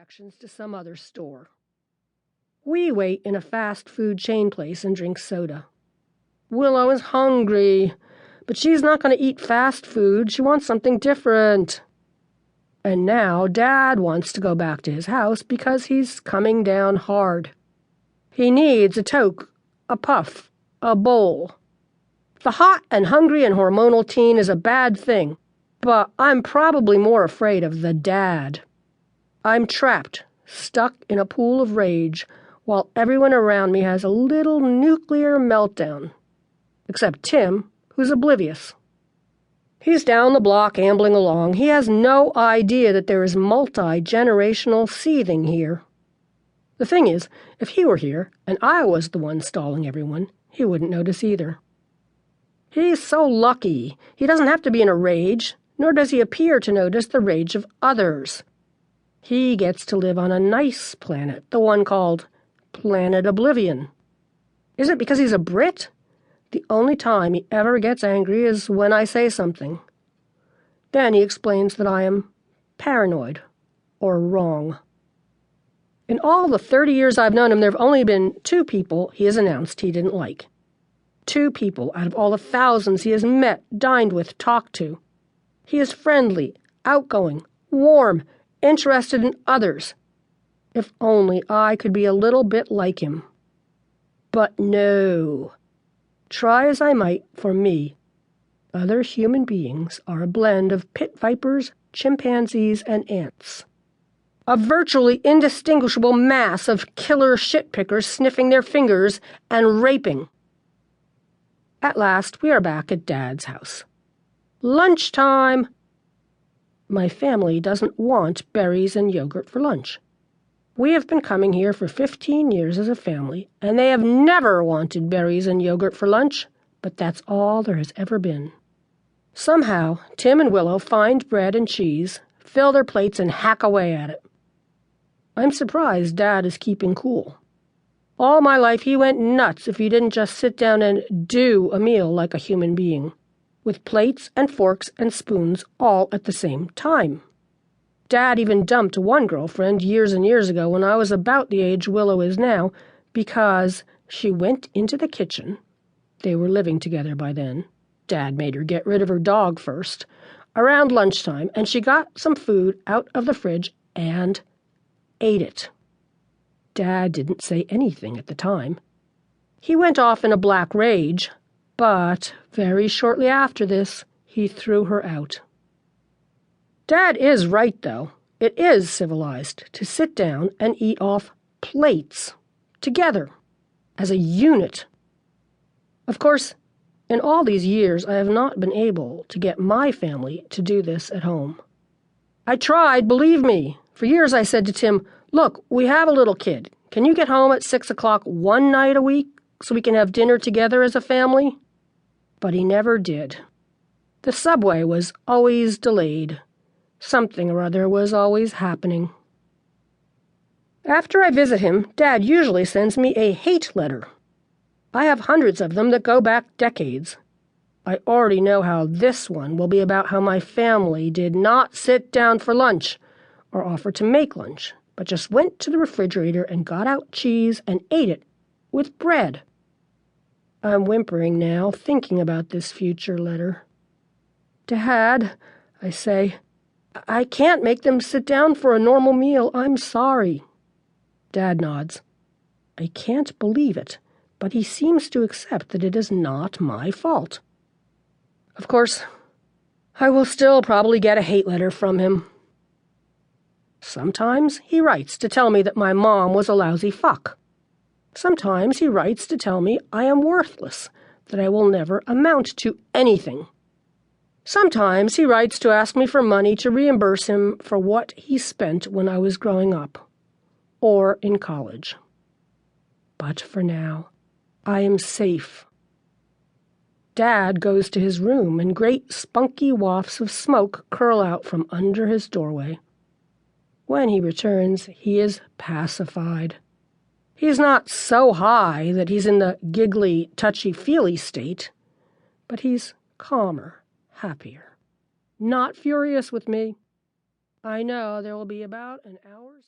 directions to some other store. We wait in a fast food chain place and drink soda. Willow is hungry, but she's not going to eat fast food. She wants something different. And now Dad wants to go back to his house because he's coming down hard. He needs a toke, a puff, a bowl. The hot and hungry and hormonal teen is a bad thing, but I'm probably more afraid of the dad. I'm trapped, stuck in a pool of rage, while everyone around me has a little nuclear meltdown. Except Tim, who's oblivious. He's down the block ambling along. He has no idea that there is multi-generational seething here. The thing is, if he were here, and I was the one stalling everyone, he wouldn't notice either. He's so lucky. He doesn't have to be in a rage, nor does he appear to notice the rage of others. He gets to live on a nice planet, the one called Planet Oblivion. Is it because he's a Brit? The only time he ever gets angry is when I say something. Then he explains that I am paranoid or wrong. In all the 30 years I've known him, there have only been 2 people he has announced he didn't like. 2 people out of all the thousands he has met, dined with, talked to. He is friendly, outgoing, warm, interested in others. If only I could be a little bit like him. But no. Try as I might, for me, other human beings are a blend of pit vipers, chimpanzees, and ants. A virtually indistinguishable mass of killer shit-pickers sniffing their fingers and raping. At last, we are back at Dad's house. Lunchtime! My family doesn't want berries and yogurt for lunch. We have been coming here for 15 years as a family, and they have never wanted berries and yogurt for lunch, but that's all there has ever been. Somehow, Tim and Willow find bread and cheese, fill their plates, and hack away at it. I'm surprised Dad is keeping cool. All my life he went nuts if he didn't just sit down and do a meal like a human being, with plates and forks and spoons all at the same time. Dad even dumped one girlfriend years and years ago when I was about the age Willow is now because she went into the kitchen. They were living together by then. Dad made her get rid of her dog first, around lunchtime, and she got some food out of the fridge and ate it. Dad didn't say anything at the time. He went off in a black rage, but very shortly after this, he threw her out. Dad is right, though. It is civilized to sit down and eat off plates, together, as a unit. Of course, in all these years, I have not been able to get my family to do this at home. I tried, believe me. For years I said to Tim, "Look, we have a little kid. Can you get home at 6 o'clock one night a week so we can have dinner together as a family?" But he never did. The subway was always delayed. Something or other was always happening. After I visit him, Dad usually sends me a hate letter. I have hundreds of them that go back decades. I already know how this one will be about how my family did not sit down for lunch or offer to make lunch, but just went to the refrigerator and got out cheese and ate it with bread. I'm whimpering now, thinking about this future letter. "Dad," I say, "I can't make them sit down for a normal meal. I'm sorry." Dad nods. I can't believe it, but he seems to accept that it is not my fault. Of course, I will still probably get a hate letter from him. Sometimes he writes to tell me that my mom was a lousy fuck. Sometimes he writes to tell me I am worthless, that I will never amount to anything. Sometimes he writes to ask me for money to reimburse him for what he spent when I was growing up, or in college. But for now, I am safe. Dad goes to his room, and great spunky wafts of smoke curl out from under his doorway. When he returns, he is pacified. He's not so high that he's in the giggly, touchy-feely state, but he's calmer. Happier. Not furious with me. I know there will be about an hour's